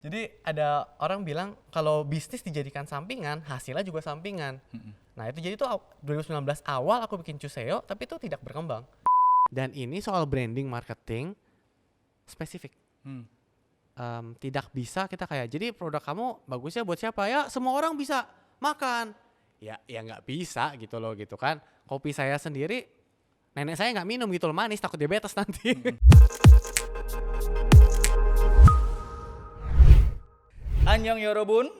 Jadi ada orang bilang kalau bisnis dijadikan sampingan, hasilnya juga sampingan. Nah itu jadi tuh 2019 awal aku bikin Cuseo, tapi itu tidak berkembang. Dan ini soal branding marketing spesifik. Tidak bisa kita kayak, jadi produk kamu bagusnya buat siapa? Ya semua orang bisa makan. Ya nggak bisa gitu loh gitu kan. Kopi saya sendiri, nenek saya nggak minum gitu loh, manis, takut diabetes nanti. Annyeong Yorobun,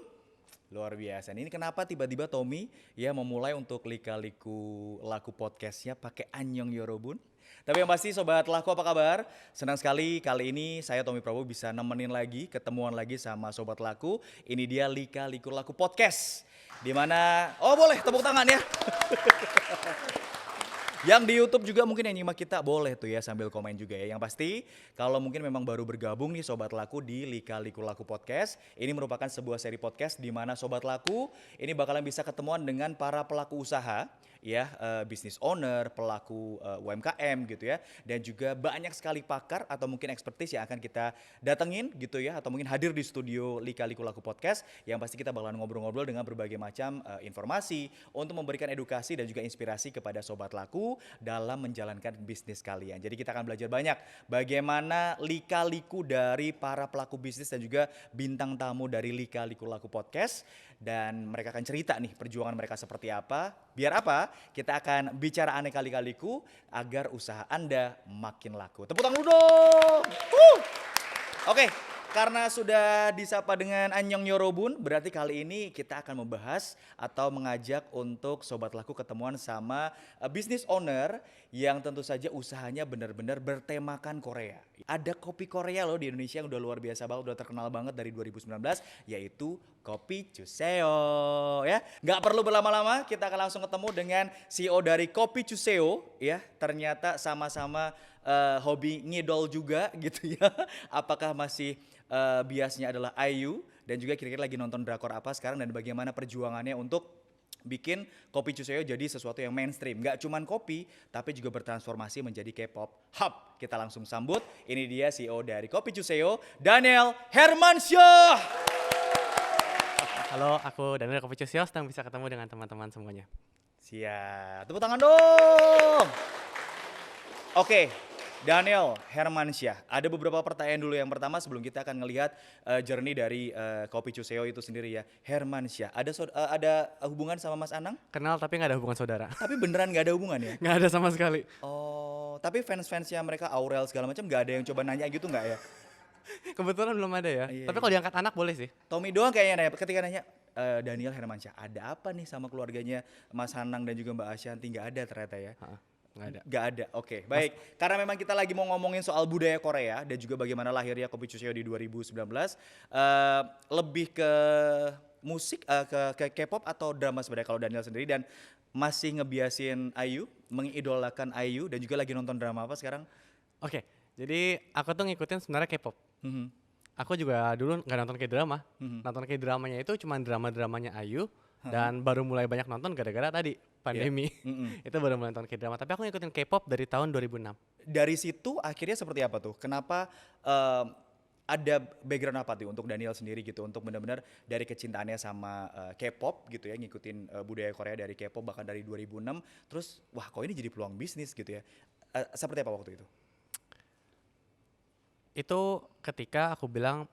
luar biasa. Ini kenapa tiba-tiba Tommy ya memulai untuk lika-liku laku podcastnya pakai Annyeong Yorobun? Tapi yang pasti Sobat Laku apa kabar? Senang sekali kali ini saya Tommy Prabowo bisa nemenin lagi, ketemuan lagi sama Sobat Laku. Ini dia lika-liku laku podcast. Dimana, oh boleh tepuk tangan ya. Yang di YouTube juga mungkin yang nyimak kita boleh tuh ya sambil komen juga ya. Yang pasti kalau mungkin memang baru bergabung nih Sobat Laku di Lika-Liku Laku Podcast. Ini merupakan sebuah seri podcast di mana Sobat Laku ini bakalan bisa ketemuan dengan para pelaku usaha ya, business owner, pelaku UMKM gitu ya. Dan juga banyak sekali pakar atau mungkin expertise yang akan kita datengin gitu ya. Atau mungkin hadir di studio Lika-Liku Laku Podcast. Yang pasti kita bakalan ngobrol-ngobrol dengan berbagai macam informasi untuk memberikan edukasi dan juga inspirasi kepada Sobat Laku dalam menjalankan bisnis kalian. Jadi kita akan belajar banyak bagaimana lika-liku dari para pelaku bisnis dan juga bintang tamu dari Lika-Liku Laku Podcast. Dan mereka akan cerita nih perjuangan mereka seperti apa. Biar apa? Kita akan bicara aneka lika-liku agar usaha Anda makin laku. Tepuk tangan dulu dong! Oke. Karena sudah disapa dengan Annyeong Yorobun, berarti kali ini kita akan membahas atau mengajak untuk Sobat Laku ketemuan sama business owner yang tentu saja usahanya benar-benar bertemakan Korea. Ada kopi Korea loh di Indonesia yang udah luar biasa banget, udah terkenal banget dari 2019, yaitu Kopi Cuseo ya. Nggak perlu berlama-lama, kita akan langsung ketemu dengan CEO dari Kopi Cuseo ya. Ternyata sama-sama hobi ngidol juga gitu ya. Apakah masih biasnya adalah IU dan juga kira-kira lagi nonton drakor apa sekarang dan bagaimana perjuangannya untuk bikin Kopi Cuseo jadi sesuatu yang mainstream. Gak cuman kopi, tapi juga bertransformasi menjadi K-pop hub. Kita langsung sambut, ini dia CEO dari Kopi Cuseo, Daniel Hermansyah. Halo, aku Daniel Kopi Cuseo, sedang bisa ketemu dengan teman-teman semuanya. Siap, tepuk tangan dong. Oke, Daniel Hermansyah. Ada beberapa pertanyaan dulu. Yang pertama sebelum kita akan ngelihat journey dari Kopi Cuseo itu sendiri ya. Hermansyah, ada hubungan sama Mas Anang? Kenal tapi nggak ada hubungan saudara. Tapi beneran nggak ada hubungan ya? Nggak ada sama sekali. Oh, tapi fans-fansnya mereka Aurel segala macam nggak ada yang coba nanya gitu nggak ya? Kebetulan belum ada ya. Iya, Tapi iya. kalau diangkat anak boleh sih. Tommy doang kayaknya nanya. Ketika nanya Daniel Hermansyah, ada apa nih sama keluarganya Mas Anang dan juga Mbak Ashanti? Nggak ada ternyata ya? Nggak ada. Gak ada, oke. Baik, karena memang kita lagi mau ngomongin soal budaya Korea dan juga bagaimana lahirnya Kopi Cuseo di 2019, lebih ke musik, ke K-pop atau drama sebenarnya kalau Daniel sendiri, dan masih ngebiasin IU, mengidolakan IU dan juga lagi nonton drama apa sekarang? Oke, jadi aku tuh ngikutin sebenarnya K-pop. Aku juga dulu nggak nonton K-drama. Nonton K-dramanya itu cuma drama-dramanya IU. Dan baru mulai banyak nonton gara-gara tadi pandemi. Itu baru mulai nonton K-drama. Tapi aku ngikutin K-pop dari tahun 2006. Dari situ akhirnya seperti apa tuh? Kenapa ada background apa tuh untuk Daniel sendiri gitu, untuk benar-benar dari kecintaannya sama K-pop gitu ya, ngikutin budaya Korea dari K-pop bahkan dari 2006, terus wah kok ini jadi peluang bisnis gitu ya. Seperti apa waktu itu? Itu ketika aku bilang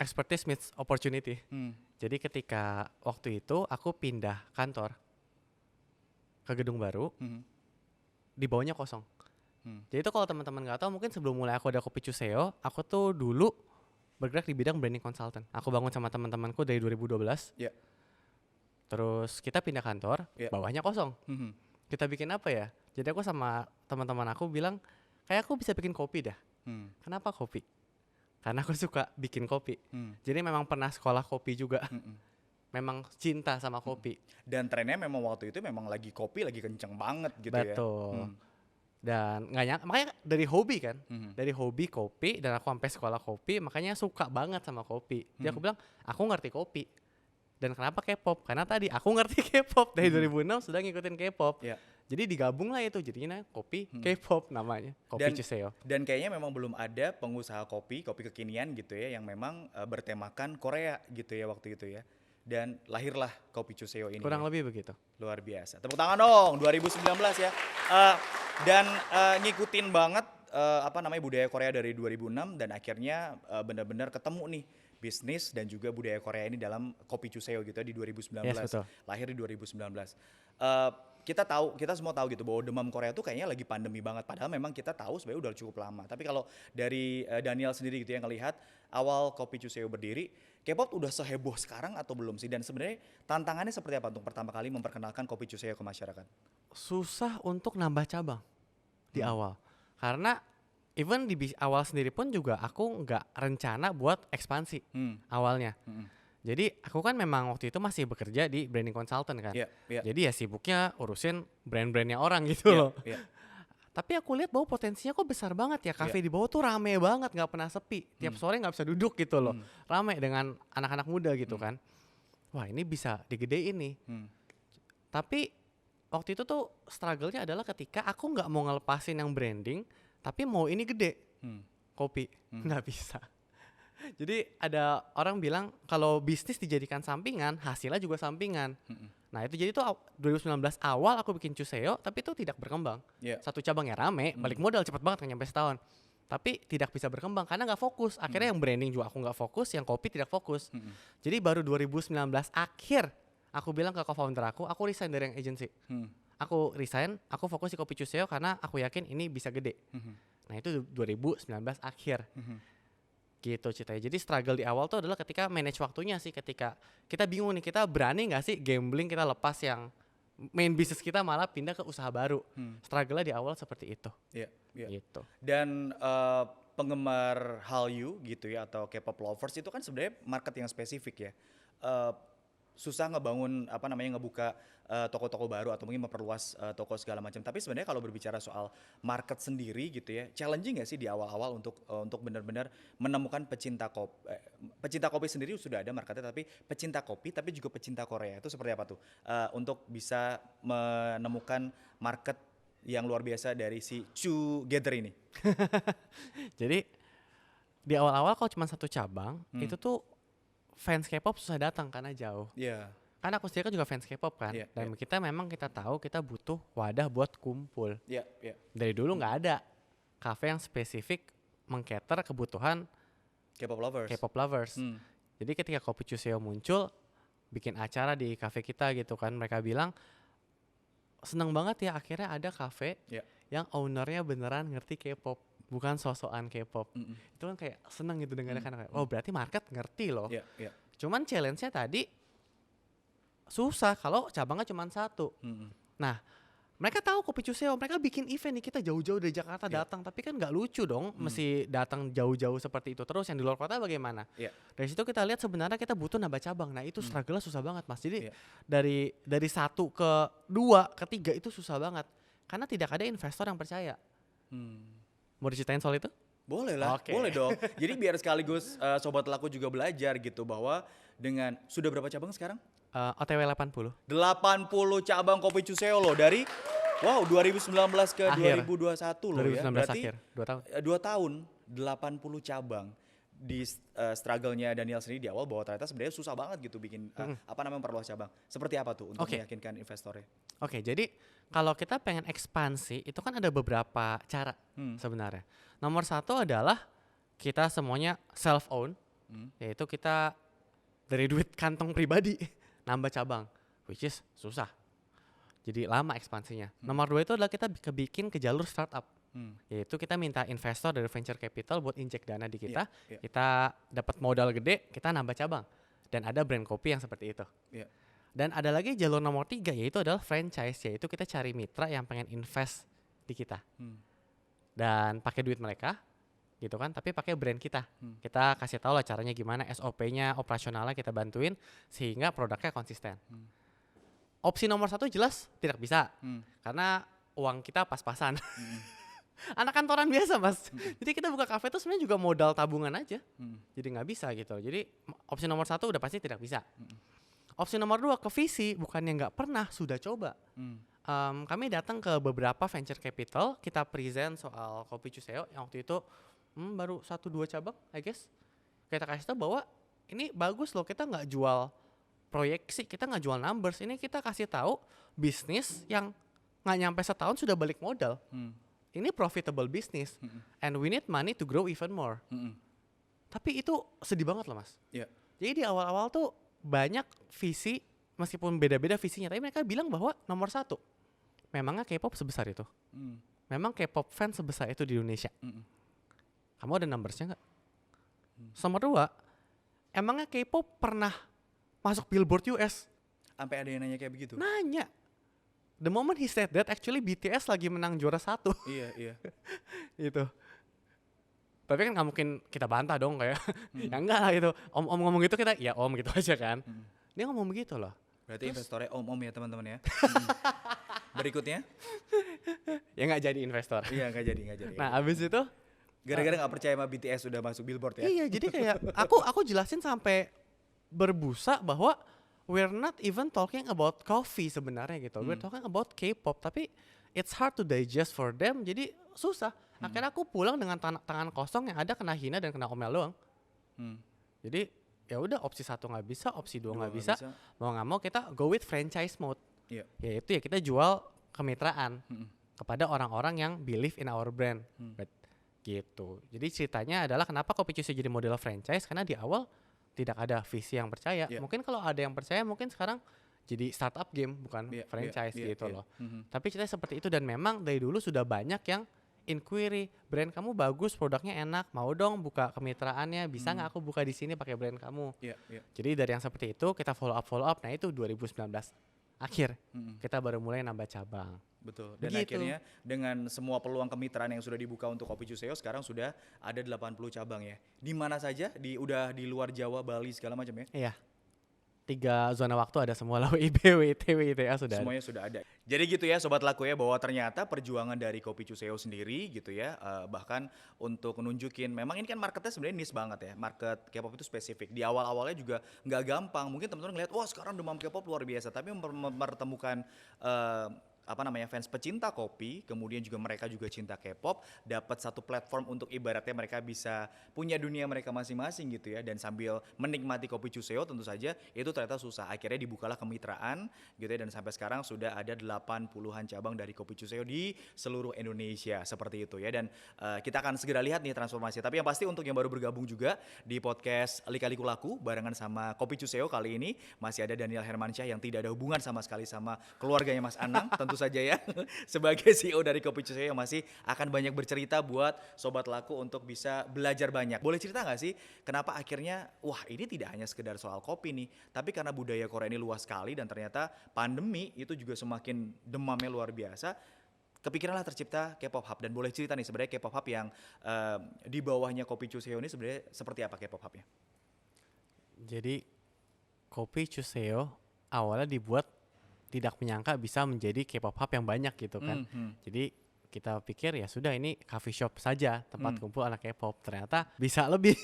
expertise meets opportunity. Jadi ketika waktu itu aku pindah kantor ke gedung baru, di bawahnya kosong. Jadi itu kalau teman-teman nggak tahu, mungkin sebelum mulai aku ada Kopi Cuseo, aku tuh dulu bergerak di bidang branding consultant. Aku bangun sama teman-temanku dari 2012. Ya. Terus kita pindah kantor, bawahnya kosong. Kita bikin apa ya? Jadi aku sama teman-teman aku bilang, kayak aku bisa bikin kopi dah. Kenapa kopi? Karena aku suka bikin kopi. Jadi memang pernah sekolah kopi juga. Memang cinta sama kopi. Dan trennya memang waktu itu memang lagi kopi lagi kenceng banget gitu ya. Betul. Dan nggak nyangka, makanya dari hobi kan. Dari hobi kopi dan aku sampai sekolah kopi, makanya suka banget sama kopi. Jadi aku bilang, aku ngerti kopi. Dan kenapa K-pop? Karena tadi aku ngerti K-pop dari 2006 sudah ngikutin K-pop. Yeah. Jadi digabung lah itu jadinya kopi K-pop namanya, kopi Dan Chuseo. dan kayaknya memang belum ada pengusaha kopi kekinian gitu ya yang memang bertemakan Korea gitu ya waktu itu ya. Dan lahirlah Kopi Chuseo ini Kurang ya. lebih begitu. Luar biasa. Tepuk tangan dong 2019 ya. Dan ngikutin banget budaya Korea dari 2006 dan akhirnya benar-benar ketemu nih bisnis dan juga budaya Korea ini dalam Kopi Chuseo gitu ya di 2019. Yes, betul. Lahir di 2019. Kita semua tahu gitu bahwa demam Korea tuh kayaknya lagi pandemi banget. Padahal memang kita tahu sebenarnya udah cukup lama. Tapi kalau dari Daniel sendiri gitu yang ngelihat awal Kopi Chuseo berdiri, K-pop udah seheboh sekarang atau belum sih? Dan sebenarnya tantangannya seperti apa untuk pertama kali memperkenalkan Kopi Chuseo ke masyarakat? Susah untuk nambah cabang di awal. Karena even di awal sendiri pun juga aku nggak rencana buat ekspansi awalnya. Jadi aku kan memang waktu itu masih bekerja di branding consultant kan. Iya, iya. Jadi ya sibuknya urusin brand-brandnya orang gitu loh. Iya. Tapi aku lihat bahwa potensinya kok besar banget ya. Kafe di bawah tuh rame banget, nggak pernah sepi. Tiap sore nggak bisa duduk gitu loh. Rame dengan anak-anak muda gitu kan. Wah ini bisa digedein nih. Tapi waktu itu tuh struggle-nya adalah ketika aku nggak mau ngelepasin yang branding, tapi mau ini gede. Kopi. Nggak bisa. Jadi ada orang bilang kalau bisnis dijadikan sampingan, hasilnya juga sampingan. Nah itu jadi tuh 2019 awal aku bikin Chuseo, tapi itu tidak berkembang. Satu cabangnya rame, balik modal cepet banget, nggak nyampe setahun. Tapi tidak bisa berkembang karena nggak fokus. Akhirnya yang branding juga aku nggak fokus, yang kopi tidak fokus. Jadi baru 2019 akhir aku bilang ke co-founder aku resign dari yang agency. Aku resign, aku fokus di Kopi Chuseo karena aku yakin ini bisa gede. Nah itu 2019 akhir. Gitu ceritanya. Jadi struggle di awal tuh adalah ketika manage waktunya sih, ketika kita bingung nih, kita berani nggak sih gambling, kita lepas yang main bisnis kita malah pindah ke usaha baru. Struggle-nya di awal seperti itu. Gitu. Dan penggemar Hallyu gitu ya atau K-pop lovers itu kan sebenarnya market yang spesifik ya. Susah ngebuka toko-toko baru atau mungkin memperluas toko segala macam. Tapi sebenarnya kalau berbicara soal market sendiri gitu ya, challenging nggak sih di awal-awal untuk benar-benar menemukan pecinta kopi? Pecinta kopi sendiri sudah ada marketnya, tapi pecinta kopi tapi juga pecinta Korea itu seperti apa tuh? Untuk bisa menemukan market yang luar biasa dari si Together ini. Jadi di awal-awal kalau cuma satu cabang, itu tuh fans K-pop susah datang karena jauh. Karena aku sendiri kan juga fans K-pop kan. Dan kita tahu kita butuh wadah buat kumpul. Dari dulu nggak ada kafe yang spesifik mengcater kebutuhan K-pop lovers. Jadi ketika Kopi Chuseo muncul, bikin acara di kafe kita gitu kan, mereka bilang seneng banget ya akhirnya ada kafe yang ownernya beneran ngerti K-pop, bukan sosokan K-pop. Itu kan kayak seneng gitu dengarnya kan, oh berarti market ngerti loh. Cuman challenge-nya tadi susah kalau cabangnya cuma satu. Nah mereka tahu Kopi Chuseo, mereka bikin event nih, kita jauh-jauh dari Jakarta datang, tapi kan nggak lucu dong mesti datang jauh-jauh seperti itu terus. Yang di luar kota bagaimana? Dari situ kita lihat sebenarnya kita butuh nambah cabang. Nah itu struggle-nya susah banget mas. Jadi dari 1 ke 2 ke 3 itu susah banget karena tidak ada investor yang percaya. Mau diceritain soal itu? Boleh lah, boleh dong. Jadi biar sekaligus Sobat Laku juga belajar gitu bahwa dengan sudah berapa cabang sekarang? OTW 80. 80 cabang Kopi Chuseo loh dari 2019 ke akhir. 2021 loh 2019 ya. Berarti akhir, 2 tahun 80 cabang. Di struggle-nya Daniel sendiri di awal bahwa ternyata sebenarnya susah banget gitu bikin memperluas cabang. Seperti apa tuh untuk meyakinkan investornya? Jadi kalau kita pengen ekspansi itu kan ada beberapa cara sebenarnya. Nomor 1 adalah kita semuanya self own, yaitu kita dari duit kantong pribadi nambah cabang, which is susah. Jadi lama ekspansinya. Nomor 2 itu adalah kita bikin ke jalur startup. Yaitu kita minta investor dari venture capital buat injek dana di kita. Kita dapat modal gede, kita nambah cabang. Dan ada brand kopi yang seperti itu. Dan ada lagi jalur nomor 3 yaitu adalah franchise, yaitu kita cari mitra yang pengen invest di kita. Dan pakai duit mereka gitu kan, tapi pakai brand kita. Kita kasih tahu lah caranya gimana, SOP-nya, operasionalnya kita bantuin sehingga produknya konsisten. Opsi nomor 1 jelas tidak bisa. Karena uang kita pas-pasan. Anak kantoran biasa mas. Jadi kita buka kafe itu sebenarnya juga modal tabungan aja. Jadi nggak bisa gitu. Jadi opsi nomor 1 udah pasti tidak bisa. Opsi nomor 2 ke VC, bukannya nggak pernah, sudah coba. kami datang ke beberapa venture capital, kita present soal Kopi Chuseo yang waktu itu baru 1-2 cabang, I guess. Kita kasih tahu bahwa ini bagus loh, kita nggak jual proyeksi, kita nggak jual numbers, ini kita kasih tahu bisnis yang nggak nyampe setahun sudah balik modal. Ini profitable business, and we need money to grow even more. Tapi itu sedih banget loh mas. Yeah. Jadi di awal-awal tuh banyak visi, meskipun beda-beda visinya, tapi mereka bilang bahwa nomor 1, memangnya K-pop sebesar itu? Memang K-pop fans sebesar itu di Indonesia? Kamu ada numbersnya nggak? Nomor 2, emangnya K-pop pernah masuk Billboard US? Sampai ada yang nanya kayak begitu? Nanya. The moment he said that, actually BTS lagi menang juara 1. Iya. Gitu. Tapi kan gak mungkin kita bantah dong kayak ya enggak lah gitu. Om ngomong gitu kita ya om gitu aja kan. Dia ngomong begitu loh. Berarti investornya om ya teman-teman ya. Berikutnya? Ya gak jadi investor. Iya gak jadi. Nah abis itu Gara-gara gak percaya sama BTS sudah masuk Billboard ya? Iya jadi kayak aku jelasin sampai berbusa bahwa we're not even talking about coffee sebenarnya gitu. We're talking about K-pop, tapi it's hard to digest for them, jadi susah. Akhirnya aku pulang dengan tangan kosong, yang ada kena hina dan kena omel doang. Jadi ya udah, opsi 1 nggak bisa, opsi 2 nggak bisa. Mau nggak mau kita go with franchise mode. Yaitu ya kita jual kemitraan kepada orang-orang yang believe in our brand. Gitu. Jadi ceritanya adalah kenapa Kopi Chuseo jadi model franchise, karena di awal tidak ada visi yang percaya. Mungkin kalau ada yang percaya, mungkin sekarang jadi startup game bukan franchise gitu loh. Tapi ceritanya seperti itu, dan memang dari dulu sudah banyak yang inquiry, brand kamu bagus, produknya enak, mau dong buka kemitraannya, bisa nggak aku buka di sini pakai brand kamu. Jadi dari yang seperti itu kita follow up. Nah itu 2019 akhir kita baru mulai nambah cabang. Betul. Dan Begitu. akhirnya dengan semua peluang kemitraan yang sudah dibuka untuk Kopi Chuseo, sekarang sudah ada 80 cabang ya. Di mana saja? Udah di luar Jawa, Bali segala macam ya? Iya. 3 zona waktu ada semua lah, WIB, WIT, WITA sudah. Semuanya sudah ada. Jadi gitu ya Sobat Laku ya, bahwa ternyata perjuangan dari Kopi Chuseo sendiri gitu ya, bahkan untuk nunjukin, memang ini kan marketnya sebenarnya niche banget ya, market K-pop itu spesifik. Di awal-awalnya juga nggak gampang, mungkin teman-teman ngeliat, wah sekarang demam K-pop luar biasa, tapi mempertemukan fans pecinta kopi, kemudian juga mereka juga cinta K-pop, dapat satu platform untuk ibaratnya mereka bisa punya dunia mereka masing-masing gitu ya, dan sambil menikmati Kopi Chuseo tentu saja itu ternyata susah. Akhirnya dibukalah kemitraan gitu ya, dan sampai sekarang sudah ada 80-an cabang dari Kopi Chuseo di seluruh Indonesia seperti itu ya. Dan kita akan segera lihat nih transformasi. Tapi yang pasti untuk yang baru bergabung juga di podcast Lika-Liku Laku barengan sama Kopi Chuseo kali ini masih ada Daniel Hermansyah yang tidak ada hubungan sama sekali sama keluarganya Mas Anang tentu saja ya, sebagai CEO dari Kopi Chuseo yang masih akan banyak bercerita buat Sobat Laku untuk bisa belajar banyak. Boleh cerita gak sih kenapa akhirnya wah ini tidak hanya sekedar soal kopi nih, tapi karena budaya Korea ini luas sekali dan ternyata pandemi itu juga semakin demamnya luar biasa, kepikiranlah tercipta K-pop Hub. Dan boleh cerita nih sebenarnya K-pop Hub yang di bawahnya Kopi Chuseo ini sebenarnya seperti apa K-pop Hubnya? Jadi Kopi Chuseo awalnya dibuat tidak menyangka bisa menjadi K-pop Hub yang banyak gitu kan. Jadi kita pikir ya sudah, ini coffee shop saja, tempat kumpul anak K-pop. Ternyata bisa lebih.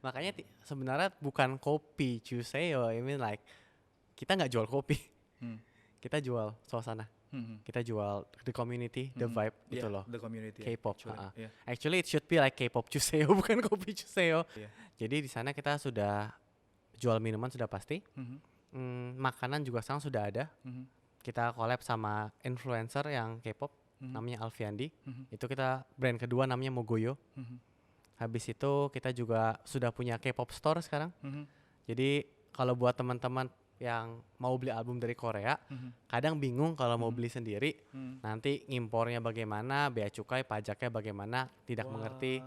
Makanya sebenarnya bukan Kopi Chuseo, I mean like kita nggak jual kopi. Kita jual suasana. Kita jual the community, the vibe gitu loh. The community. K-pop. Actually it should be like K-pop Chuseo bukan Kopi Chuseo. Jadi di sana kita sudah jual minuman sudah pasti. Makanan juga sekarang sudah ada. Kita collab sama influencer yang K-pop namanya Alfiandi. Itu kita brand kedua namanya Mogoyo. Habis itu kita juga sudah punya K-pop store sekarang. Jadi kalau buat teman-teman yang mau beli album dari Korea, kadang bingung kalau mau beli sendiri, nanti ngimpornya bagaimana, bea cukai, pajaknya bagaimana, tidak mengerti.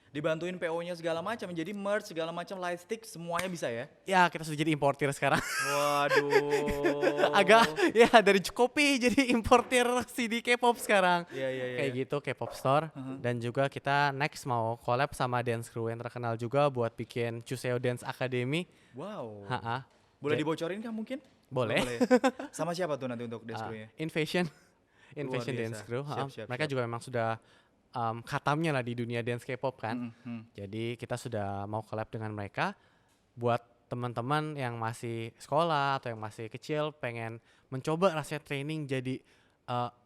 Dibantuin PO-nya segala macam, jadi merch segala macam, light stick semuanya bisa ya? Ya kita sudah jadi importir sekarang. Waduh. Agak ya dari kopi jadi importir CD K-pop sekarang. Kayak gitu K-pop store. Dan juga kita next mau collab sama dance crew yang terkenal juga buat bikin Chuseo Dance Academy. Wow. Ja- Boleh dibocorin kan mungkin? Boleh. Sama siapa tuh nanti untuk dance crew-nya? Invasion Luar biasa. Dance Crew. Siap. Mereka juga memang sudah khatamnya lah di dunia dance K-pop kan. Jadi kita sudah mau collab dengan mereka buat teman-teman yang masih sekolah atau yang masih kecil pengen mencoba rasanya training jadi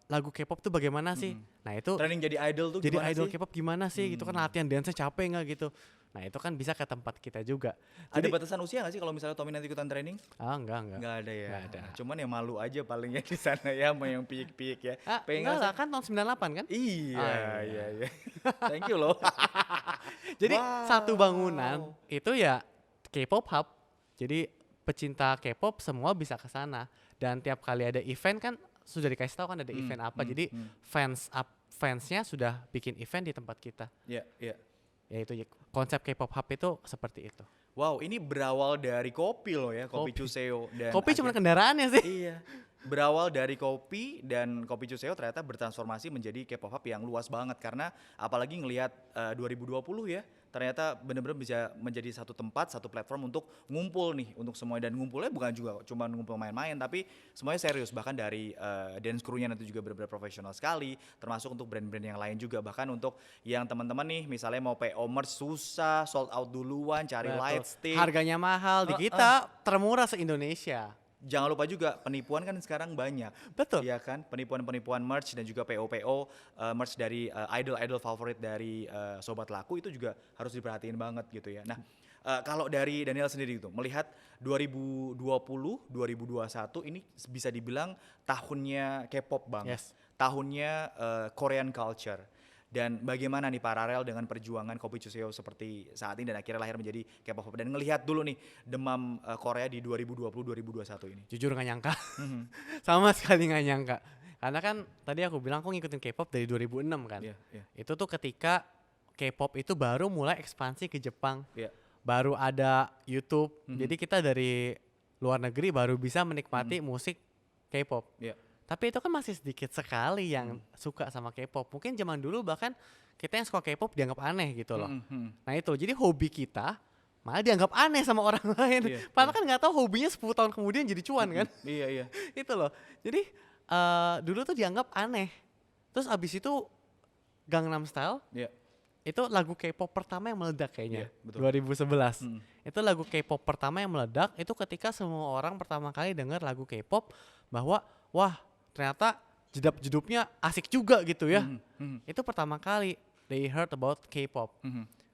lagu K-pop tuh bagaimana sih? Nah itu Training jadi idol tuh jadi gimana idol sih? K-pop gimana sih gitu kan, latihan dance capek nggak gitu. Nah itu kan bisa ke tempat kita juga. Ada Jadi batasan usia nggak sih kalau misalnya Tommy nanti ikutan training? enggak. Nggak ada ya. Nggak ada. Cuman ya malu aja paling ya di sana ya sama yang piik-piik ya. Pengen Enggak lah ngerasain- kan tahun 98 kan? Iya, Oh, iya. Thank you loh. Jadi Wow. satu bangunan itu ya K-pop hub. Jadi pecinta K-pop semua bisa ke sana, dan tiap kali ada event kan sudah dikasih tahu kan ada event apa. Jadi fansnya sudah bikin event di tempat kita. Iya, iya. Ya itu konsep K-pop hub itu seperti itu. Wow, ini berawal dari kopi loh ya, kopi Chuseo dan Kopi cuma kendaraannya sih. Iya. Berawal dari kopi dan kopi Chuseo ternyata bertransformasi menjadi K-pop hub yang luas banget karena apalagi ngelihat 2020 ya, ternyata benar-benar bisa menjadi satu tempat, satu platform untuk ngumpul nih untuk semuanya, dan ngumpulnya bukan juga cuma ngumpul main-main tapi semuanya serius, bahkan dari dance crew-nya nanti juga benar-benar profesional sekali, termasuk untuk brand-brand yang lain juga, bahkan untuk yang teman-teman nih misalnya mau PO merch susah, sold out duluan, cari Betul. light stick. Harganya mahal, di kita termurah se-Indonesia. Jangan lupa juga penipuan kan sekarang banyak. Betul. Iya kan, penipuan-penipuan merch dan juga PO-PO merch dari idol-idol favorit dari Sobat Laku itu juga harus diperhatiin banget gitu ya. Nah, kalau dari Daniel sendiri itu melihat 2020, 2021 ini bisa dibilang tahunnya K-pop banget. Yes. Tahunnya Korean culture. Dan bagaimana nih paralel dengan perjuangan Kopi Chuseo seperti saat ini dan akhirnya lahir menjadi K-pop, dan ngelihat dulu nih demam Korea di 2020-2021 ini. Jujur gak nyangka. Sama sekali gak nyangka. Karena kan tadi aku bilang aku ngikutin K-pop dari 2006 kan. Iya, iya. Itu tuh ketika K-pop itu baru mulai ekspansi ke Jepang. Iya. Baru ada YouTube. Jadi kita dari luar negeri baru bisa menikmati musik K-pop. Iya. Tapi itu kan masih sedikit sekali yang suka sama K-pop. Mungkin zaman dulu bahkan kita yang suka K-pop dianggap aneh gitu loh. Nah itu, jadi hobi kita malah dianggap aneh sama orang lain. Iya, Padahal kan nggak tahu hobinya 10 tahun kemudian jadi cuan kan. Iya, iya. Itu loh. Jadi dulu tuh dianggap aneh. Terus abis itu Gangnam Style Iya. itu lagu K-pop pertama yang meledak kayaknya. Iya, betul. 2011. Itu lagu K-pop pertama yang meledak. Itu ketika semua orang pertama kali dengar lagu K-pop bahwa wah ternyata jedap-jedupnya asik juga gitu ya. Itu pertama kali they heard about K-pop.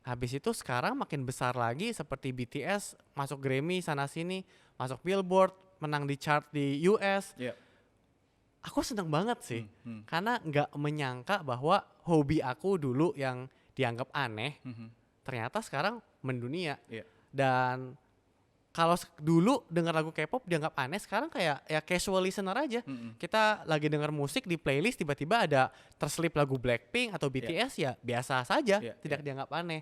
Habis itu sekarang makin besar lagi seperti BTS masuk Grammy sana sini, masuk Billboard, menang di chart di US. Iya. Aku seneng banget sih, karena nggak menyangka bahwa hobi aku dulu yang dianggap aneh, ternyata sekarang mendunia. Iya. Dan kalau dulu dengar lagu K-pop dianggap aneh, sekarang kayak ya casual listener aja. Kita lagi dengar musik di playlist tiba-tiba ada terselip lagu Blackpink atau BTS ya biasa saja, tidak dianggap aneh.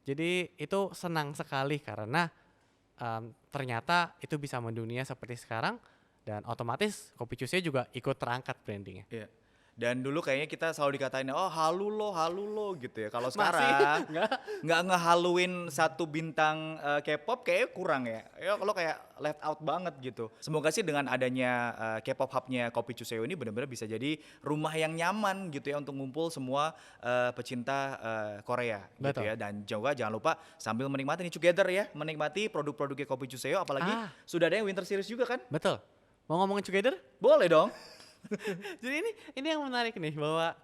Jadi itu senang sekali karena ternyata itu bisa mendunia seperti sekarang, dan otomatis Kopi Chuseo juga ikut terangkat brandingnya. Iya. Dan dulu kayaknya kita selalu dikatain, oh halu lo gitu ya. Kalau Masih? sekarang nggak ngehaluin satu bintang K-pop kayak kurang ya. Ya kalau kayak left out banget gitu. Semoga sih dengan adanya K-pop hubnya Kopi Chuseo ini benar-benar bisa jadi rumah yang nyaman gitu ya untuk ngumpul semua pecinta Korea gitu Betul. ya. Dan juga jangan lupa sambil menikmati nih together ya, menikmati produk-produknya Kopi Chuseo, apalagi sudah ada yang winter series juga kan? Betul. Mau ngomongin together? Boleh dong. Jadi ini yang menarik nih, bahwa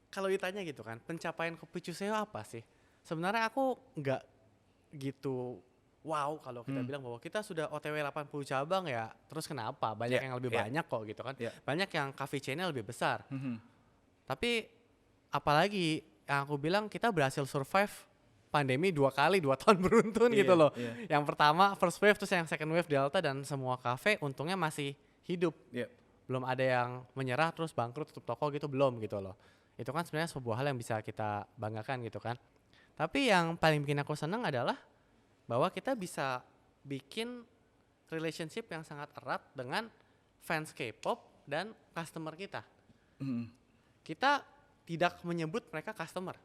kalau ditanya gitu kan, pencapaian Kopi Chuseo apa sih? Sebenarnya aku nggak gitu wow kalau kita bilang bahwa kita sudah OTW 80 cabang ya, terus kenapa? Banyak yang lebih banyak kok gitu kan. Banyak yang cafe chain-nya lebih besar. Tapi apalagi yang aku bilang kita berhasil survive pandemi 2 kali 2 tahun beruntun gitu loh. Yang pertama first wave, terus yang second wave Delta, dan semua cafe untungnya masih hidup. Belum ada yang menyerah terus bangkrut tutup toko gitu, belum gitu loh. Itu kan sebenarnya sebuah hal yang bisa kita banggakan gitu kan. Tapi yang paling bikin aku senang adalah bahwa kita bisa bikin relationship yang sangat erat dengan fans K-pop dan customer kita. Kita tidak menyebut mereka customer.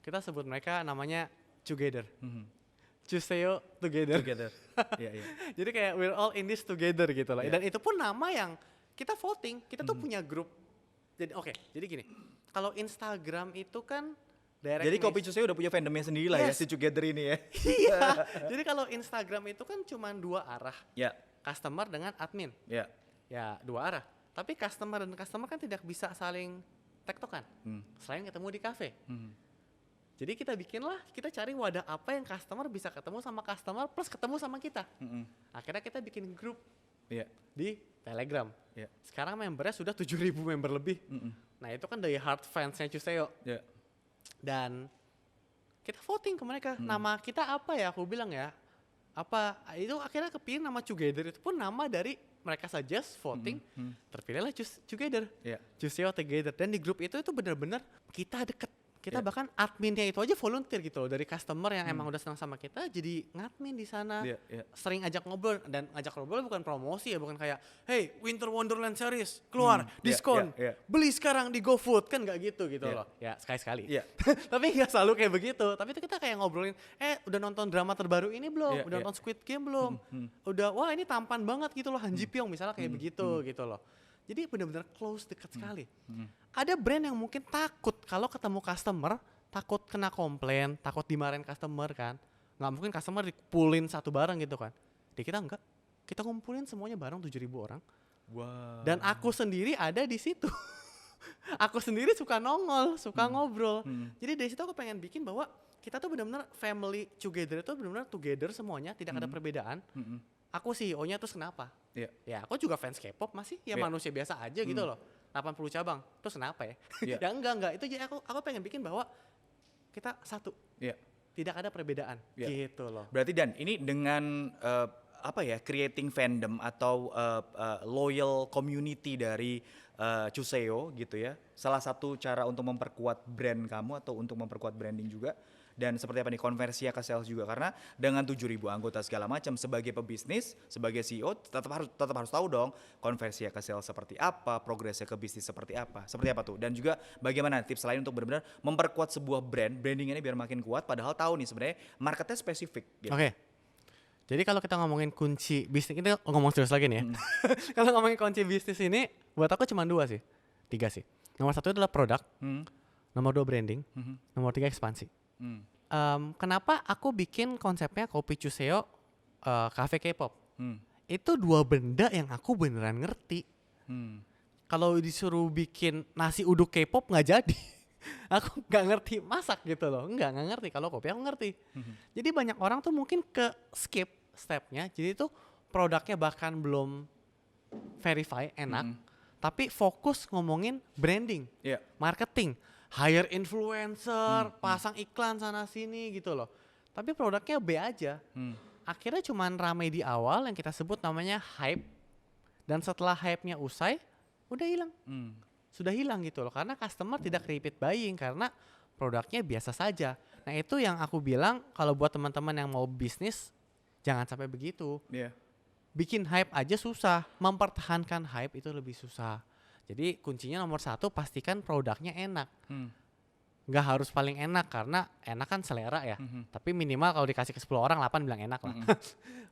Kita sebut mereka namanya together. Chuseo together. Iya, iya. Jadi kayak we're all in this together gitu loh. Dan itu pun nama yang kita voting. Kita tuh punya grup. Jadi jadi gini. Kalau Instagram itu kan direct Jadi Kopi niche. Chuseo udah punya fandomnya sendiri lah ya Yes. si Together ini ya. Iya. Jadi kalau Instagram itu kan cuma 2 arah, Ya, customer dengan admin. ya. Ya 2 arah. Tapi customer dan customer kan tidak bisa saling tektokan selain ketemu di kafe. Jadi kita cari wadah apa yang customer bisa ketemu sama customer plus ketemu sama kita. Akhirnya kita bikin grup Iya. di Telegram. Iya. Sekarang membernya sudah 7.000 member lebih. Nah itu kan dari hard fansnya Chuseo. Ya. Dan kita voting ke mereka. Nama kita apa ya, aku bilang ya. Apa, itu akhirnya kepilih nama Together, itu pun nama dari mereka suggest voting. Terpilihlah Together. Iya. Chuseo Together. Dan di grup itu benar-benar kita deket. Kita bahkan adminnya itu aja volunteer gitu loh, dari customer yang emang udah senang sama kita jadi ngadmin di sana. Iya, iya. Sering ajak ngobrol, dan ajak ngobrol bukan promosi ya, bukan kayak hey Winter Wonderland series keluar diskon, iya. beli sekarang di GoFood, kan nggak gitu loh. Ya sekali-sekali. Iya. Tapi nggak selalu kayak begitu. Tapi itu kita kayak ngobrolin, udah nonton drama terbaru ini belum? Iya, Udah iya. nonton Squid Game belum? Udah, wah ini tampan banget gitu loh, Han Ji Pyong misalnya kayak begitu gitu loh. Jadi benar-benar close, dekat sekali. Ada brand yang mungkin takut kalau ketemu customer, takut kena komplain, takut dimarahin customer kan. Nggak mungkin customer dikumpulin satu barang gitu kan. Di kita enggak. Kita kumpulin semuanya bareng 7.000 orang. Wow. Dan aku sendiri ada di situ. Aku sendiri suka nongol, suka ngobrol. Jadi dari situ aku pengen bikin bahwa kita tuh benar-benar family together, itu benar-benar together semuanya, tidak ada perbedaan. Aku CEO-nya terus kenapa? Iya. Ya aku juga fans K-pop masih, ya Iya. manusia biasa aja gitu loh. 80 cabang, terus kenapa ya? Iya. Ya enggak, itu jadi aku pengen bikin bahwa kita satu, Iya. tidak ada perbedaan, Iya. gitu loh. Berarti Dan, ini dengan creating fandom atau loyal community dari Chuseo gitu ya. Salah satu cara untuk memperkuat brand kamu atau untuk memperkuat branding juga. Dan seperti apa nih konversinya ke sales juga, karena dengan 7.000 anggota segala macam, sebagai pebisnis, sebagai CEO tetap harus tahu dong konversinya ke sales seperti apa, progresnya ke bisnis seperti apa tuh, dan juga bagaimana tips lain untuk benar-benar memperkuat sebuah branding ini biar makin kuat, padahal tahu nih sebenarnya marketnya spesifik gitu. Oke. Jadi kalau kita ngomongin kunci bisnis, ini ngomong serius lagi nih ya. Kalau ngomongin kunci bisnis ini, buat aku cuma 2 sih, 3 sih. Nomor 1 adalah produk, nomor 2 branding, nomor 3 ekspansi. Kenapa aku bikin konsepnya Kopi Chuseo Cafe K-pop? Itu 2 benda yang aku beneran ngerti. Kalau disuruh bikin nasi uduk K-pop nggak jadi. Aku nggak ngerti masak gitu loh, nggak ngerti. Kalau kopi aku ngerti. Jadi banyak orang tuh mungkin ke skip stepnya. Jadi tuh produknya bahkan belum verify enak, tapi fokus ngomongin branding, Iya. marketing, hire influencer, pasang iklan sana sini gitu loh. Tapi produknya B aja. Akhirnya cuman rame di awal yang kita sebut namanya hype. Dan setelah hype-nya usai, udah hilang. Sudah hilang gitu loh. Karena customer tidak repeat buying karena produknya biasa saja. Nah itu yang aku bilang, kalau buat teman-teman yang mau bisnis, jangan sampai begitu. Iya. Bikin hype aja susah, mempertahankan hype itu lebih susah. Jadi kuncinya nomor 1, pastikan produknya enak. Nggak harus paling enak, karena enak kan selera ya. Tapi minimal kalau dikasih ke 10 orang, 8 bilang enak lah.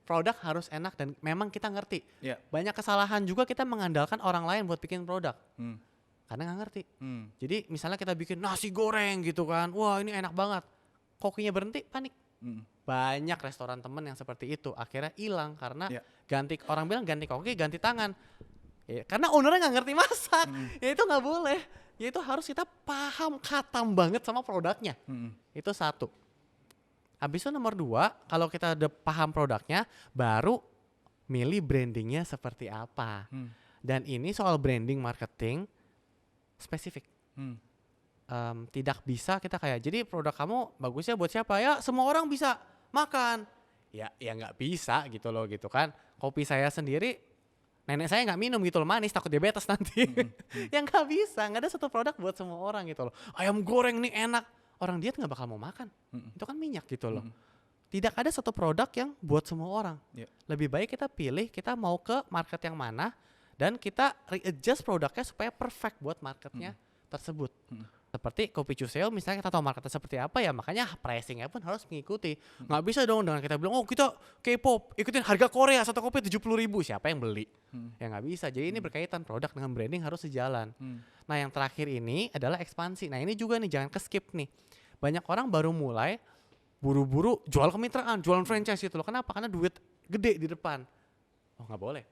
Produk harus enak dan memang kita ngerti. Iya. Banyak kesalahan juga kita mengandalkan orang lain buat bikin produk. Karena nggak ngerti. Jadi misalnya kita bikin nasi goreng gitu kan, wah ini enak banget. Kokinya berhenti, panik. Banyak restoran temen yang seperti itu, akhirnya hilang karena orang bilang ganti koki, ganti tangan. Ya, karena ownernya nggak ngerti masak. Ya itu nggak boleh. Ya itu harus kita paham khatam banget sama produknya. Itu 1. Habis itu nomor 2, kalau kita udah paham produknya, baru milih brandingnya seperti apa. Dan ini soal branding marketing spesifik. Tidak bisa kita kayak, jadi produk kamu bagusnya buat siapa? Ya semua orang bisa makan. Ya nggak bisa gitu loh gitu kan. Kopi saya sendiri, nenek saya nggak minum gitu loh, manis, takut diabetes nanti. Ya nggak bisa, nggak ada satu produk buat semua orang gitu loh. Ayam goreng nih enak, orang diet nggak bakal mau makan. Itu kan minyak gitu loh. Tidak ada satu produk yang buat semua orang. Lebih baik kita pilih kita mau ke market yang mana, dan kita readjust produknya supaya perfect buat marketnya tersebut. Seperti Kopi Chuseo misalnya kita tahu marketnya seperti apa, ya makanya pricingnya pun harus mengikuti. Nggak bisa dong dengan kita bilang, oh kita K-pop, ikutin harga Korea, satu kopi 70.000, siapa yang beli? Ya nggak bisa. Jadi ini berkaitan, produk dengan branding harus sejalan. Nah yang terakhir ini adalah ekspansi. Nah ini juga nih jangan ke skip nih. banyak orang baru mulai buru-buru jual kemitraan, jualan franchise gitu loh. Kenapa? Karena duit gede di depan. Oh nggak boleh.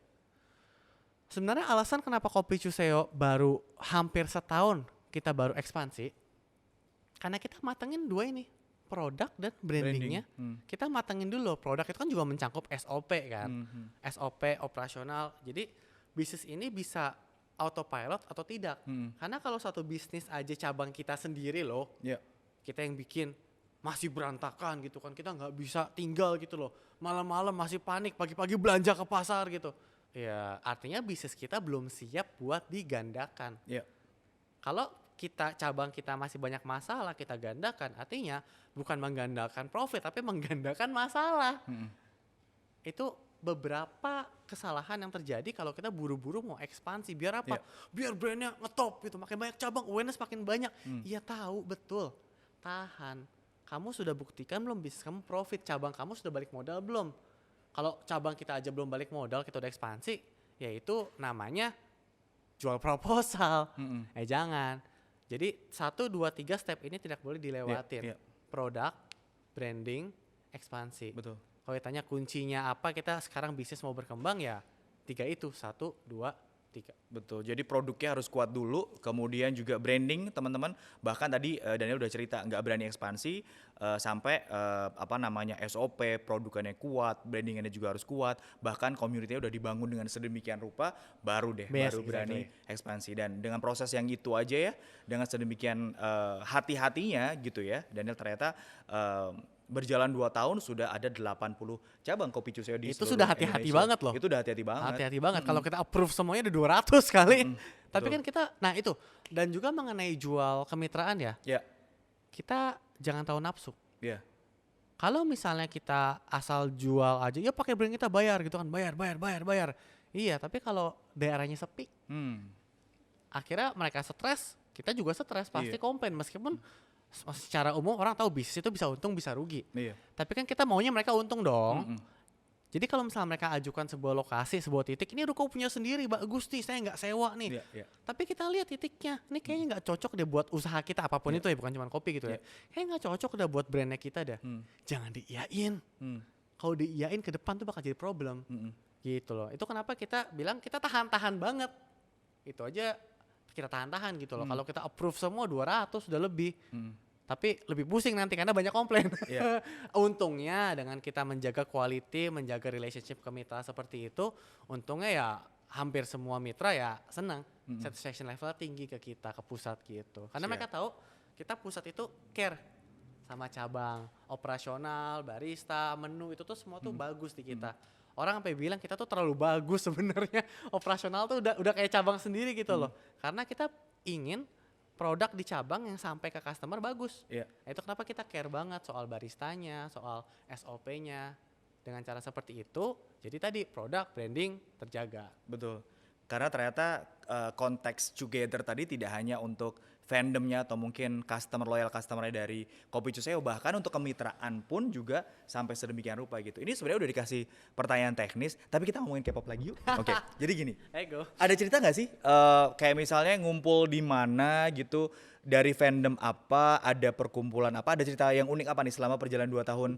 Sebenarnya alasan kenapa Kopi Chuseo baru hampir setahun kita baru ekspansi, karena kita matengin dua ini, produk dan brandingnya. Kita matengin dulu. Produk itu kan juga mencakup SOP kan, SOP operasional. Jadi bisnis ini bisa autopilot atau tidak. Karena kalau satu bisnis aja cabang kita sendiri loh, kita yang bikin masih berantakan gitu kan, kita nggak bisa tinggal gitu loh, malam-malam masih panik, pagi-pagi belanja ke pasar gitu. Ya artinya bisnis kita belum siap buat digandakan. Kalau cabang kita masih banyak masalah, kita gandakan, artinya bukan menggandakan profit tapi menggandakan masalah. Itu beberapa kesalahan yang terjadi kalau kita buru-buru mau ekspansi. Biar apa? Biar brandnya ngetop gitu, makin banyak cabang, awareness makin banyak. Iya tahu betul, tahan. Kamu sudah buktikan belum bisnis kamu profit, cabang kamu sudah balik modal belum? Kalau cabang kita aja belum balik modal, kita udah ekspansi, ya itu namanya jual proposal. Jangan. Jadi 1, 2, 3 step ini tidak boleh dilewatin. Produk, branding, ekspansi. Betul. Kalau ditanya kuncinya apa kita sekarang bisnis mau berkembang, ya 3 itu, 1, 2, 3. Betul, jadi produknya harus kuat dulu, kemudian juga branding teman-teman. Bahkan tadi Daniel udah cerita nggak berani ekspansi sampai SOP, produkannya kuat, brandingnya juga harus kuat. Bahkan community-nya udah dibangun dengan sedemikian rupa, baru berani ekspansi. Dan dengan proses yang itu aja ya, dengan sedemikian hati-hatinya gitu ya, Daniel ternyata berjalan 2 tahun sudah ada 80 cabang Kopi Chuseo di itu seluruh sudah hati-hati Indonesia. banget loh. Itu udah hati-hati banget. Hati-hati banget. Kalau kita approve semuanya ada 200 kali. Tapi kan kita, nah itu. Dan juga mengenai jual kemitraan ya. Kita jangan tahu nafsu. Kalau misalnya kita asal jual aja, ya pakai brand kita bayar gitu kan. Bayar. Iya, tapi kalau daerahnya sepi. Akhirnya mereka stres, kita juga stres. Pasti komplain. Meskipun secara umum orang tahu bisnis itu bisa untung bisa rugi. Tapi kan kita maunya mereka untung dong. Jadi kalau misalnya mereka ajukan sebuah lokasi, sebuah titik, ini ruko punya sendiri, bagus nih, saya nggak sewa nih. Tapi kita lihat titiknya, ini kayaknya nggak cocok deh buat usaha kita apapun itu ya, bukan cuma kopi gitu ya. Kayaknya nggak cocok udah buat brandnya kita dah. Jangan diiyain. Kalau diiyain ke depan tuh bakal jadi problem. Gitu loh. Itu kenapa kita bilang kita tahan-tahan banget. Itu aja kita tahan-tahan gitu loh. Kalau kita approve semua 200 sudah lebih. Tapi lebih pusing nanti karena banyak komplain. Untungnya dengan kita menjaga quality, menjaga relationship ke mitra seperti itu, untungnya ya hampir semua mitra ya senang. Satisfaction levelnya tinggi ke kita, ke pusat gitu. Karena mereka tahu kita pusat itu care sama cabang, operasional, barista, menu itu tuh semua tuh bagus di kita. Orang sampai bilang kita tuh terlalu bagus sebenarnya, operasional tuh udah kayak cabang sendiri gitu loh. Karena kita ingin produk di cabang yang sampai ke customer bagus. Itu kenapa kita care banget soal baristanya, soal SOP-nya. Dengan cara seperti itu, jadi tadi produk, branding terjaga. Betul. Karena ternyata konteks together tadi tidak hanya untuk fandomnya atau mungkin loyal customer-nya dari Kopi Chuseo, bahkan untuk kemitraan pun juga sampai sedemikian rupa gitu. Ini sebenarnya udah dikasih pertanyaan teknis, tapi kita ngomongin K-pop lagi yuk. Oke, jadi gini. Go. Ada cerita nggak sih kayak misalnya ngumpul di mana gitu, dari fandom apa, ada perkumpulan apa, ada cerita yang unik apa nih selama perjalanan 2 tahun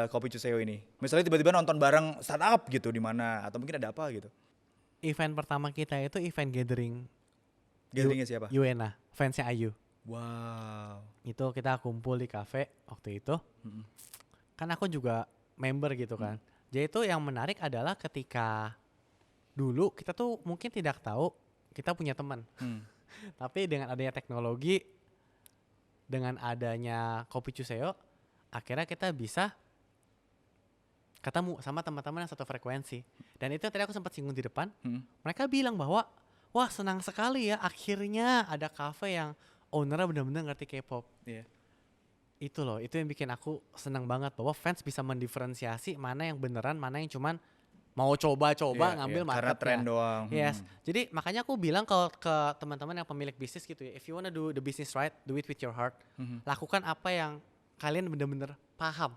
Kopi Chuseo ini? Misalnya tiba-tiba nonton bareng startup gitu di mana, atau mungkin ada apa gitu? Event pertama kita itu event gathering. Gatheringnya siapa? Yuena, fansnya Ayu. Wow. Itu kita kumpul di cafe waktu itu. Kan aku juga member gitu kan. Jadi itu yang menarik adalah ketika dulu kita tuh mungkin tidak tahu kita punya teman. Tapi dengan adanya teknologi, dengan adanya Kopi Chuseo, akhirnya kita bisa ketemu sama teman-teman yang satu frekuensi. Dan itu tadi aku sempat singgung di depan. Mereka bilang bahwa wah senang sekali ya akhirnya ada cafe yang ownernya benar-benar ngerti K-pop. Itu loh, itu yang bikin aku senang banget bahwa fans bisa mendiferensiasi mana yang beneran, mana yang cuman mau coba-coba ngambil marketnya. Karena tren doang. Yes, jadi makanya aku bilang kalau ke teman-teman yang pemilik bisnis gitu ya, if you wanna do the business right, do it with your heart. Lakukan apa yang kalian bener-bener paham,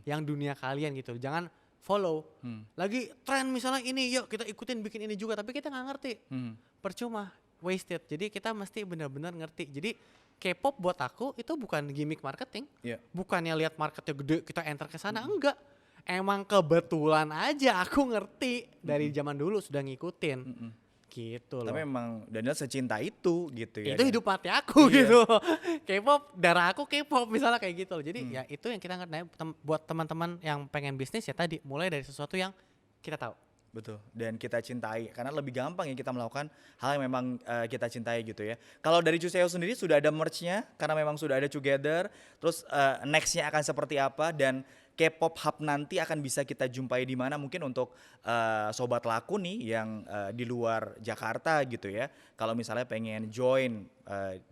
yang dunia kalian gitu. Jangan follow. Lagi tren misalnya ini, yuk kita ikutin bikin ini juga, tapi kita nggak ngerti. Percuma, wasted. Jadi kita mesti benar-benar ngerti. Jadi K-pop buat aku itu bukan gimmick marketing. Iya. Bukannya lihat marketnya gede kita enter ke sana, enggak. Emang kebetulan aja aku ngerti dari zaman dulu sudah ngikutin. Gitu loh. Tapi memang Daniel secinta itu gitu ya. Itu hidup mati aku Iya. gitu. K-pop, darah aku K-pop misalnya kayak gitu loh. Jadi ya itu yang kita ngerti buat teman-teman yang pengen bisnis ya tadi mulai dari sesuatu yang kita tahu. Betul, dan kita cintai karena lebih gampang ya kita melakukan hal yang memang kita cintai gitu ya. Kalau dari Chuseo sendiri sudah ada merch-nya karena memang sudah ada Together. Terus next-nya akan seperti apa dan K-pop Hub nanti akan bisa kita jumpai di mana mungkin untuk sobat laku nih yang di luar Jakarta gitu ya. Kalau misalnya pengen join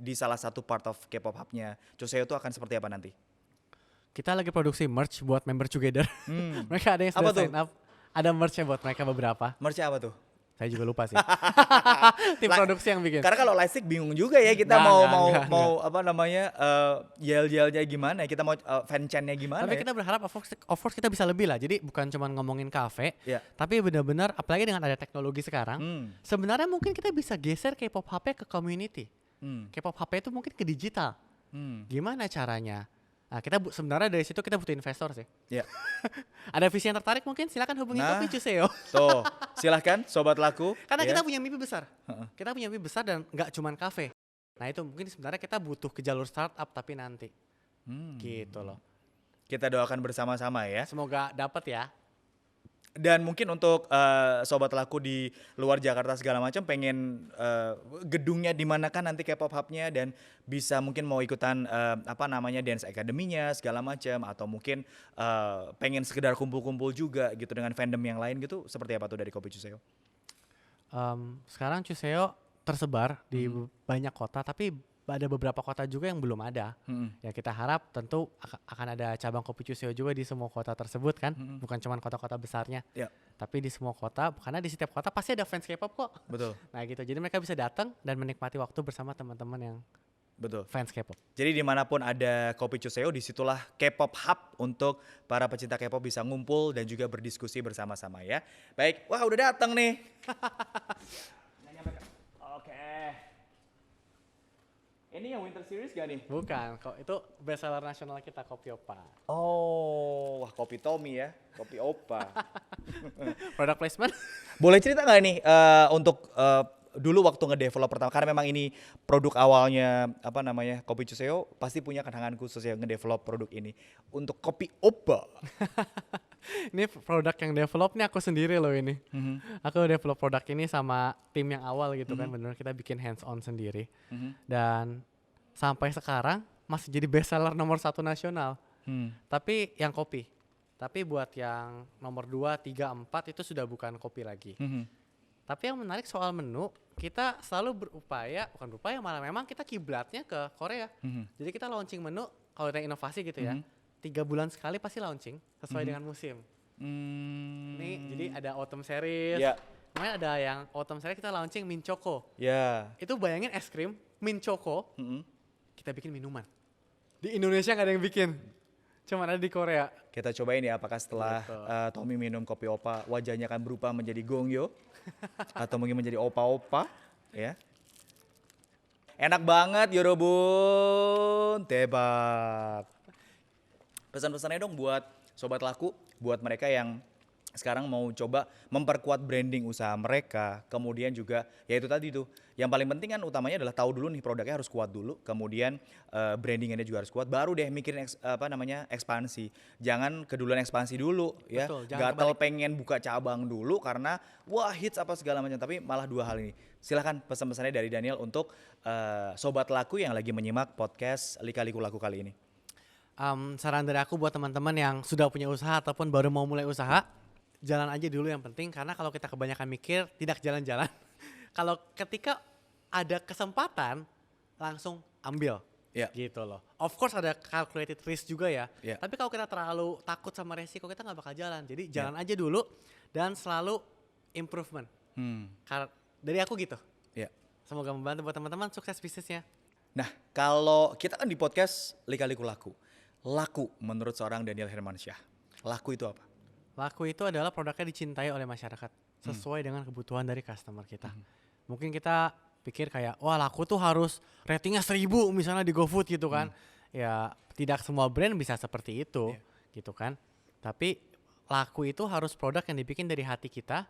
di salah satu part of K-pop Hub-nya Chuseo itu akan seperti apa nanti? Kita lagi produksi merch buat member Together. Mereka ada yang Apa sudah tuh? sign up. Ada merch-nya buat mereka beberapa. Merch-nya apa tuh? Saya juga lupa sih. Tim produksi yang bikin. Karena kalau Lightstick bingung juga ya kita Nggak. mau apa namanya yel-yelnya gimana, kita mau fanchan-nya gimana. Tapi ya? kita berharap of course kita bisa lebih lah. Jadi bukan cuma ngomongin kafe, Iya. tapi benar-benar apalagi dengan ada teknologi sekarang, sebenarnya mungkin kita bisa geser K-pop HP ke community. K-pop HP itu mungkin ke digital. Gimana caranya? Nah, kita sebenarnya dari situ kita butuh investor sih. Iya. Ada visi yang tertarik mungkin silakan hubungi Nah. Kopi Chuseo. Tuh, silahkan sobat laku. Karena ya. kita punya mimpi besar. Kita punya mimpi besar dan nggak cuman kafe. Nah itu mungkin sebenarnya kita butuh ke jalur startup tapi nanti. Gitu loh. Kita doakan bersama-sama ya. Semoga dapat ya. Dan mungkin untuk sobat laku di luar Jakarta segala macam pengen gedungnya di mana kan nanti K-pop Hub-nya dan bisa mungkin mau ikutan apa namanya Dance Academy-nya segala macam atau mungkin pengen sekedar kumpul-kumpul juga gitu dengan fandom yang lain gitu seperti apa tuh dari Kopi Chuseo? Sekarang Chuseo tersebar di banyak kota tapi ada beberapa kota juga yang belum ada. Ya kita harap tentu akan ada cabang Kopi Chuseo juga di semua kota tersebut kan. Bukan cuma kota-kota besarnya. Ya. Tapi di semua kota, karena di setiap kota pasti ada fans K-pop kok. Betul. Nah gitu, jadi mereka bisa datang dan menikmati waktu bersama teman-teman yang Betul. fans K-pop. Jadi dimanapun ada Kopi Chuseo, disitulah K-pop Hub untuk para pecinta K-pop bisa ngumpul dan juga berdiskusi bersama-sama ya. Baik, wah udah datang nih. Oke. Ini yang Winter Series gak nih? Bukan, kok itu bestseller nasional kita Kopi Opa. Oh, wah kopi Tommy ya, kopi Opa. Product placement? Boleh cerita nggak nih untuk dulu waktu ngedevelop pertama, karena memang ini produk awalnya apa namanya Kopi Chuseo pasti punya kenangan khusus ya ngedevelop produk ini untuk kopi Opa. Ini produk yang develop nih aku sendiri loh ini. Aku develop produk ini sama tim yang awal gitu kan, bener kita bikin hands on sendiri. Dan sampai sekarang masih jadi bestseller nomor 1 nasional. Tapi yang kopi. Tapi buat yang nomor 2, 3, 4 itu sudah bukan kopi lagi. Tapi yang menarik soal menu, kita selalu bukan berupaya malah memang kita kiblatnya ke Korea. Jadi kita launching menu, kalau ada inovasi gitu ya, 3 bulan sekali pasti launching sesuai dengan musim. Nih, jadi ada autumn series. Ya. Kemarin ada yang autumn series kita launching Mint Choco. Ya. Itu bayangin es krim, Mint Choco, kita bikin minuman. Di Indonesia nggak ada yang bikin, cuma ada di Korea. Kita cobain ya apakah setelah Betul. Tommy minum kopi Opa wajahnya akan berubah menjadi Gongyo atau mungkin menjadi Opa-Opa ya. Enak banget Yorobun, tebak. Pesan-pesannya dong buat sobat laku, buat mereka yang sekarang mau coba memperkuat branding usaha mereka, kemudian juga ya itu tadi tuh, yang paling penting kan utamanya adalah tahu dulu nih produknya harus kuat dulu, kemudian brandingannya juga harus kuat, baru deh mikirin ekspansi. Jangan keduluan ekspansi dulu ya, Betul, jangan gatel pengen buka cabang dulu karena wah hits apa segala macam, tapi malah 2 hal ini. Silahkan pesan-pesannya dari Daniel untuk sobat laku yang lagi menyimak podcast Lika-Liku Laku kali ini. Saran dari aku buat teman-teman yang sudah punya usaha ataupun baru mau mulai usaha, jalan aja dulu yang penting, karena kalau kita kebanyakan mikir tidak jalan-jalan. Kalau ketika ada kesempatan langsung ambil. Ya. Gitu loh. Of course ada calculated risk juga ya. Ya. Tapi kalau kita terlalu takut sama resiko kita nggak bakal jalan. Jadi jalan aja dulu dan selalu improvement. Dari aku gitu. Ya. Semoga membantu buat teman-teman sukses bisnisnya. Nah, kalau kita kan di podcast Lika-Liku Laku. Laku menurut seorang Daniel Hermansyah. Laku itu apa? Laku itu adalah produknya dicintai oleh masyarakat sesuai dengan kebutuhan dari customer kita. Mungkin kita pikir kayak wah laku tuh harus ratingnya 1000 misalnya di GoFood gitu kan. Ya tidak semua brand bisa seperti itu gitu kan. Tapi laku itu harus produk yang dibikin dari hati kita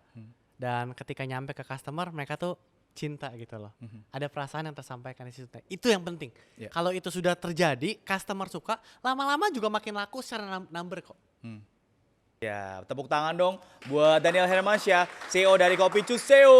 dan ketika nyampe ke customer mereka tuh cinta gitu loh. Ada perasaan yang tersampaikan di situ. Itu yang penting. Kalau itu sudah terjadi, customer suka, lama-lama juga makin laku secara number kok. Ya, tepuk tangan dong buat Daniel Hermansyah, CEO dari Kopi Cuseo.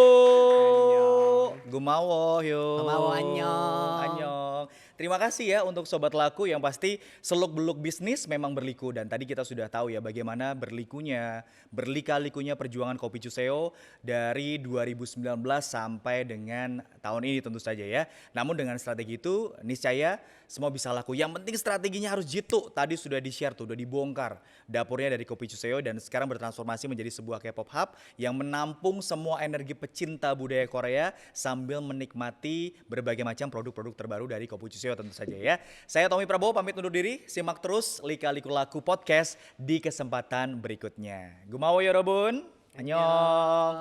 Gumawo, yo. Gumawo, annyeong. Annyeong. Terima kasih ya untuk Sobat Laku yang pasti seluk-beluk bisnis memang berliku. Dan tadi kita sudah tahu ya bagaimana berlika-likunya perjuangan Kopi Cuseo dari 2019 sampai dengan tahun ini tentu saja ya. Namun dengan strategi itu niscaya semua bisa laku. Yang penting strateginya harus jitu. Tadi sudah di-share tuh, udah dibongkar dapurnya dari Kopi Cuseo dan sekarang bertransformasi menjadi sebuah K-pop hub yang menampung semua energi pecinta budaya Korea sambil menikmati berbagai macam produk-produk terbaru dari Kopi Cuseo tentu saja ya. Saya Tommy Prabowo pamit undur diri. Simak terus Lika Liku Laku Podcast di kesempatan berikutnya. Gumawo yorobun. Annyeong.